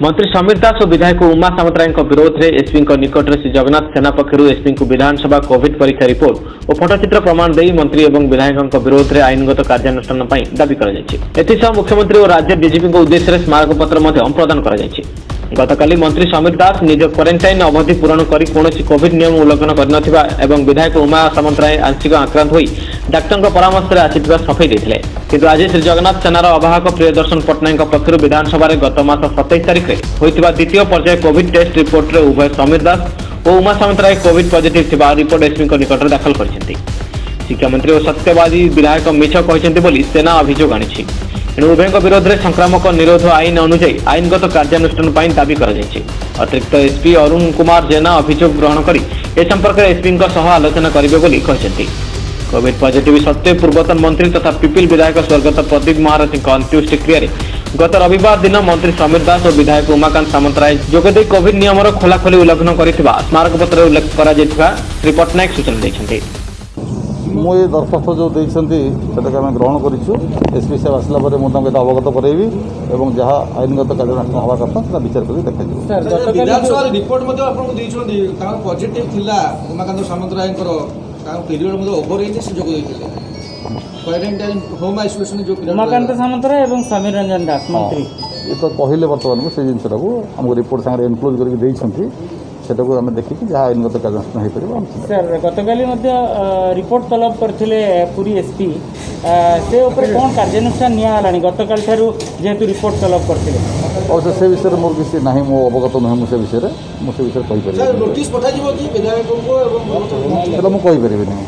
मंत्री समीर दास और विधायक उमा सामंतराय विरोध में एसपी निकट में श्री जगन्नाथ सेना पक्षर एसपी को विधानसभा कोविड परीक्षा रिपोर्ट और फटोचित्र प्रमाण दे मंत्री और विधायक विरोध में आईनगत कार्यानुष्ठान दाबी कर मुख्यमंत्री और राज्य डीजीपी उद्देश्य स्मारक पत्र प्रदान कर गतकाली मंत्री समीर दास निज क्वारेंटाइन अवधि पूरण कर कोविड नियम उल्लंघन कर विधायक उमा सामंतराय आंशिक आक्रांत हो डाक्तर परामर्श आसिथिबा सफाई देथिले किंतु आज श्री जगन्नाथ सेनार अवाहक प्रियदर्शन पट्टनायक पक्षर विधानसभा गत मास 27 तारिख में होइतिबा द्वितीय पर्याय कोविड टेस्ट रिपोर्ट रे उभय समीर दास और उमा सामंतराय कोविड पॉजिटिव थिबा रिपोर्ट एसपी निकट दाखल करछन्ती। शिक्षा मंत्री और सत्यवादी विधायक मिछ कहछन्ती बोली सेना अभियोग आनिछि। एणु उभय विरोध में संक्रामक निरोध आईन अनुଯାयी आईनगत कार्यानुष्ठान दाबी कर अतिरिक्त एसपी अरुण कुमार जेना अभियोग ग्रहण कर ए संपर्क में एसपी आलोचना करेंगे। कोविड पॉजिटिव सत्वे पूर्वतन मंत्री तथा पिपिल विधायक स्वर्गत प्रदीप महारथी अंत्येष्टि क्रिया गत रविवार दिन मंत्री समीर दास और विधायक उमाकांत सामंतराय जोगदे कोविड नियम खोलाखोली उल्लंघन कर स्मारक पत्र उल्लेख कर श्री पट्टनायक सूचना देते। मुझे दरखास्त जो देते आम ग्रहण करूँ एसपी साहब आसला मुझे अवगत करेबी और जहाँ आईनगत कार्यानुष्ठान हवा कथा विचार कर देखा विधानसभा पॉजिटिव थिला उमाकांत सामंतराय पीरियड मध्ये ओवर एज से जोग देथिले क्वारंटाइन होम आइसोलेशन जो उमाकांत सामंतराय एवं समीर रंजन दास मंत्री ये तो कहले बर्तमान से जिनटा को हमको रिपोर्ट संगे इनक्लूड करके देइछंती सेटा को हम देखि कि जहाँ आईनगत कार्यानुष्ठान हो परिबो। सर गतकाली मध्य रिपोर्ट तलब करथिले पुरी एसपी से ऊपर कोन कार्यानुष्ठान निया हलानी गतकाल थारु जेतु रिपोर्ट तलब करथिले और से विषय मोर किसी नाही मो अवगत न हम से विषय कहि परिबो। सर नोटिस पठा जीवो कि विधायक को एवं सेटा मो कहि परिबो नहीं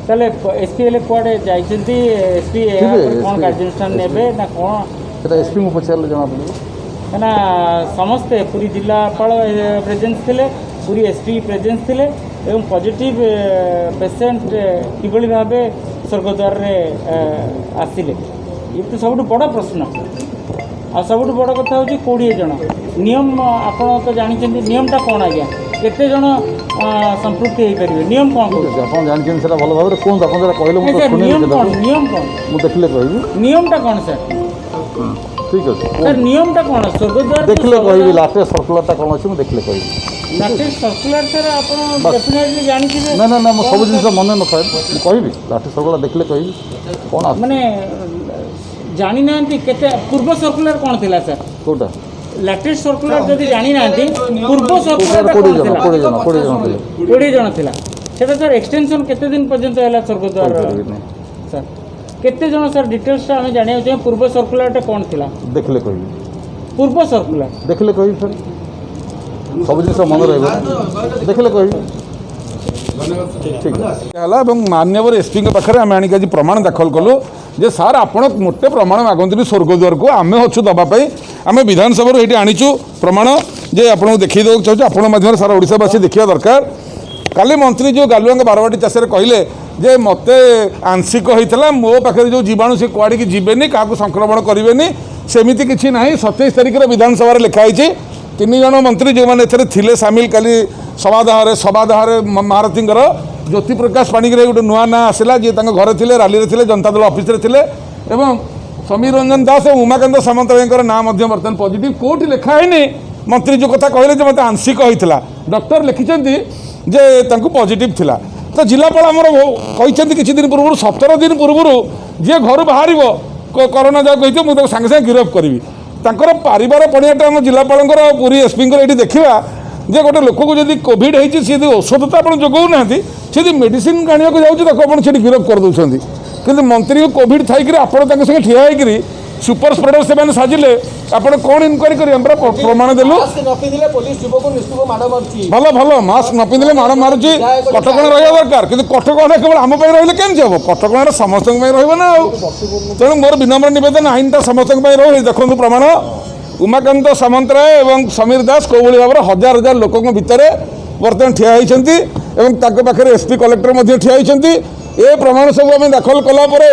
तले एसपी ले कोडे जाइछंती एसपी कोन कार्यानुष्ठान नेबे ना कोन सेटा एसपी मो पछाले जणा पड़िबो ना समस्ते पूरी जिलापाल प्रेजेंस थिले पूरी एसपी प्रेजेंस थिले एवं पॉजिटिव पेशेंट किभली भाबे स्वर्गद्वार रे आसिले ये तो सब बड़ प्रश्न आ सब बड़ कथा होची 20 जन नियम आपण तो जानिछन्ती नियमटा कोन आज्ञा केते जन संपृक्ति हे परिबे नियम कोन आपण जानिछन सेटा भलो भाबरे कोन आपण जरा कहले मु तो सुनि नियम कोन मु देखले कहबी नियमटा कोन सर ठीक है सर नियमटा कोन स्वर्गद्वार देखले कहबी लास्ट सर्कुलरटा कोन अछि मु देखले कहबी लास्ट सर्कुलर सर आपण डेफिनेटली जानिथिबे ना ना ना मु सब जिंस मन न कहबी लास्ट सर्कुलर देखले कहबी कोन माने जानि नांती केते पूर्व सर्कुलर कोन थिला सर कोटा लेटेस्ट सर्कुलर जदि जानि नांती पूर्व सर्कुलर कोन थिला 20 जन थिला सेटा सर एक्सटेंशन केते दिन पर्यंत हैला स्वर्गद्वार सर केते जन सर डिटेल्स हम जानिया चाहिए पूर्व सर्कुलर कोन थिला देखले कहबी पूर्व सर्कुलर देखले कहबी सर सब जिंस मन रहबो देखले कहबी ठीक है मान्यवर एसपी पाखे आम आनिक आज प्रमाण दाखल कलु जे सार आप मोटे प्रमाण मागती स्वर्गद्वार को आम अच्छु दवाई आम विधानसभा ये आनीचु प्रमाण जे आपको देखी देवाक चाहूँ आपण माध्यम सारा ओडिशावासी देखा दरकार। काली मंत्री जो गालुआ बारवाटी चाष कहले जे मत आंशिक होता मो पाखे जो जीवाणु से कुआड़ की जीवेनि क्या संक्रमण करेंगे सेमती किसी ना 27 तारिख विधानसभा लिखाई 3 जन मंत्री जो मैंने थे सामिल काली सभादाह महारथी ज्योति प्रकाश पाणिग्राही गोटे नुआ ना आसला जी घर थे राली थे जनता दल ऑफिस थे एवं समीर रंजन दास और उमाकांत सामंतराय ना बर्तमान पॉजिटिव कोर्ट लिखाई मंत्री जो कथा कहले मत आंशिक होता डॉक्टर लिखिं जे पॉजिटिव थिला तो जिलापाल आमर कहते किसी दिन पूर्व 17 दिन पूर्व जी घर बाहर कोरोना जहाँ कहते मुझे सागे सागे गिरफ करी तांकर पारिवार पड़ियाटा आम जिलापाल पूरी एसपी ये देखा जे गोटे लोक को जब कोविड होती सी औषध तो आप जोगाऊना सी मेडिसिन आने को जाऊँगी गिरफ कर दूसरी कि मंत्री को कोविड थी आपड़ संगे ठिया होकर सुपर स्प्रेडर से साजिले आप कौन इनक्वारी कर प्रमाण देलु भल भल मास्क न पिंधे माड़ मारुची कटकणा रहा दरकार कि कटकणा केवल आम रही केमती हम कटकणा समस्त रहा तेणु मोर विनम्र नवेदन आईनटा समस्त रही देखो प्रमाण उमाकांत सामंतराय एवं समीर दास कौ भाव में हजार हजार लोक भितर बर्तमान ठिया होती पाखे एसपी कलेक्टर ठिया होती ए प्रमाण सब आम दाखल कलापर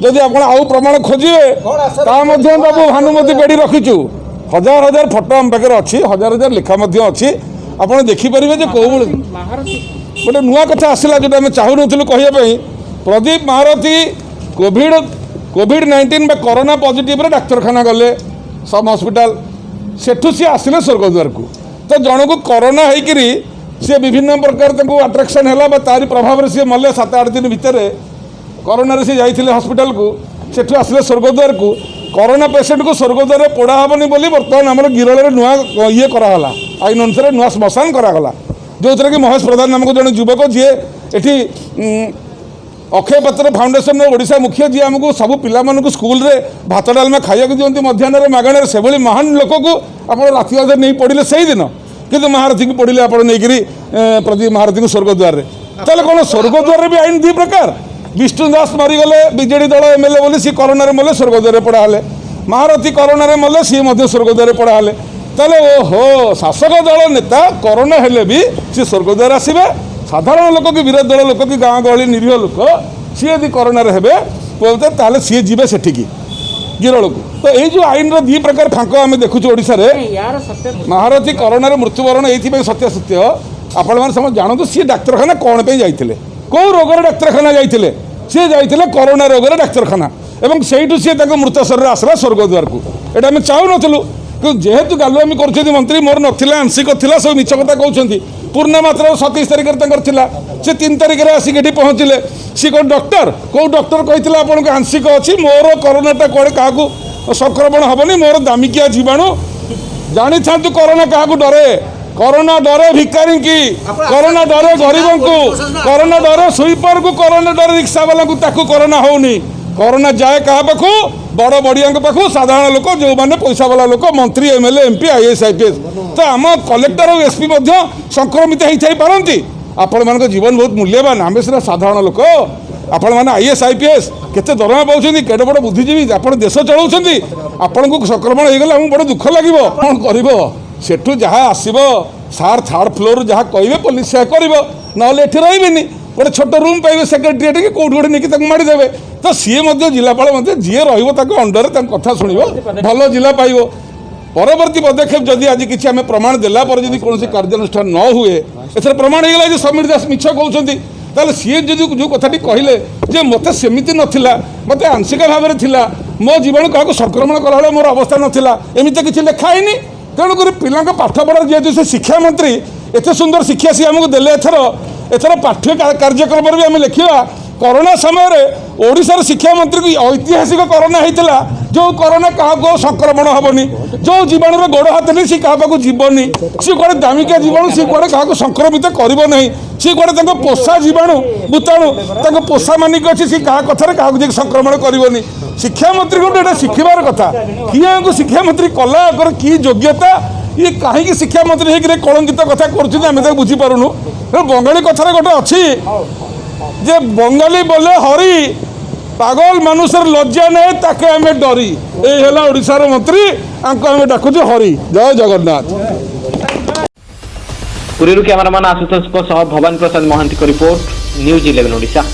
जदि आप आउ प्रमाण खोजे बाबू भानुमती बेड़ी रखीचु हजार हजार फोटो आम पाखे अच्छी हजार हजार लेखा अच्छी आप देखिपारे जो कौ गोटे नुआ कथा आसला जो आम चाहूँ कहवाई प्रदीप महारथी कोविड-19 कोरोना पॉजिटिव डाक्तरखाना गले सब हॉस्पिटल सेठू सी आसिले स्वर्गद्वार को तो जन को कोरोना होकरी सी विभिन्न प्रकार आट्राक्शन है तारी प्रभाव सी मल्ले 7-8 दिन भितर कोरोना सी जाइए हॉस्पिटल को सेठू आसिले स्वर्गद्वार को कोरोना पेसेंट को स्वर्गद्वार पोड़ा हेनी बोली बर्तमान आम गिरल नुआ ये कराला आईन अनुसार नुआ श्मशान कराला जो थे कि महेश प्रधान नामक जन युवक जी एटी अक्षय पात्र फाउंडेशन ओडिशा मुख्य जी आमको सब पिला स्कूल रे भात डालमा खाइक दिखती मध्याह्न मागण से भली महान लोक को आप राति अधे नहीं पड़े से दिन किंतु महारथी को पड़े आप प्रदीप महारथी को स्वर्गद्वार ताले कौन स्वर्गद्वार भी आईन 2 प्रकार विष्णु दास मरीगले बीजेडी दल एमएलए बोली सी कोरोना मले स्वर्गद्वार पड़ा हेले महारथी कोरोना मले सी स्वर्गद्वार पड़ा हेले ताले ओहो शासक दल नेता कोरोना हेले भी सी स्वर्गद्वार आसबे साधारण लोक कि विरोधी दल लोक कि गाँ गहली निरीह लोक सी यदि कोरोना हेबे बोलते ताले सी जीवे सेठिकी गिरल को तो ये जो आईन 2 प्रकार फांक आम देखुँ ओडिशा रे महारथी कोरोना मृत्युवरण ये सत्य सत्य आपण मैंने समझ जानतु सी डाक्तरखाना कौन पे जाइए कौ रोगर डाक्तरखाना जाइए सी जाइए कोरोना रोगर डाक्तरखाना एवं से सी मृत शरीर आसला स्वर्गद्वार को यहाँ आम चाहूँ कि जेहेतु गालुआमी कर मंत्री मोर नाला आंशिक था सब मिछ कथा कहते पूर्ण मात्रा 27 तारिख से 3 तारिख में आसिक ये पहुँचले सी कौन डॉक्टर कौ डॉक्टर कहते आपको आंशिक अच्छी मोर कोरोनाटा कौड़े क्या संक्रमण हेनी मोर दामिकिया जीवाणु जानी था कोरोना क्या डरे कोरोना डरे भिकारी की कोरोना डरे गरीब को कोरोना डरे स्वीपर को कोरोना डरे रिक्शा वाला को ताकू कोरोना होनी कोरोना जाए क्या पाखु बड़ बड़िया पाखु साधारण लोक जो मैंने पैसा वाला लोक मंत्री एमएलए एमपी आईएएस आईपीएस तो आम कलेक्टर और एसपी संक्रमित होई पारती आपण मान जीवन बहुत मूल्यवान आम सीना साधारण लोक आपण मैंने आईएएस आईपीएस केते दरमा पाँच केटे बड़ बुद्धिजीवी आप देश चलाउछंती आपण को संक्रमण हो गला बड़ दुख लगे कौन कर सेठू जहाँ आसब सार 3rd फ्लोर जहाँ कहे पुलिस से कर ना रही गोटे छोट रूम पाइबे सेक्रेटेरिएट कि कौट गोटे नहीं मारिदेवे तो सी जिलापाल जी रंडर कथा शुण भल जिला पाइब परवर्ती पदक्षेप जदि आज किसी आम प्रमाण देला जब कौन कार्यानुष्ठान न हुए एथर प्रमाण होगा समीर दास मिछ कहते ताले सी जो कथाटी कहले जे मत सेमती नाला मत आंशिक भाव में मो जीवन क्या संक्रमण कला मोर अवस्था नाला एमती किसी लिखाई तेणुक पिला पाठपढ़ा जेहतु से शिक्षा मंत्री एत सुंदर शिक्षा सी आमको देले एथर पाठ्य कार्यक्रम भी आम लिखा कोरोना समय ओडिशार शिक्षा मंत्री को ऐतिहासिक कोरोना होता जो कोरोना क्या संक्रमण हेनी जो जीवाणु गोड़ हाथ नहीं सी क्या जीवनी सी कौटे दामिका जीवाणु सी कौटे क्या संक्रमित करना सी कौटे पोषा जीवाणु भूताणु पोषा मानिक अच्छी सी क्या कथार क्या संक्रमण करनी शिक्षा मंत्री को शिखबार कथा किए शिक्षा मंत्री कला कि योग्यता ये कहीं शिक्षा मंत्री होकर कलंकित कथा कर बुझीपारूनु बंगाली कथार गोटे अच्छी जे बंगाली बोले हरि पागल मानुषर लज्जा नहीं ताके आम डरी ये ओडिशार मंत्री आम डाकुचे हरि जय जगन्नाथ। पुरी कैमरामैन आशुतोष भवानी प्रसाद महांती को रिपोर्ट न्यूज 11 ओडिशा।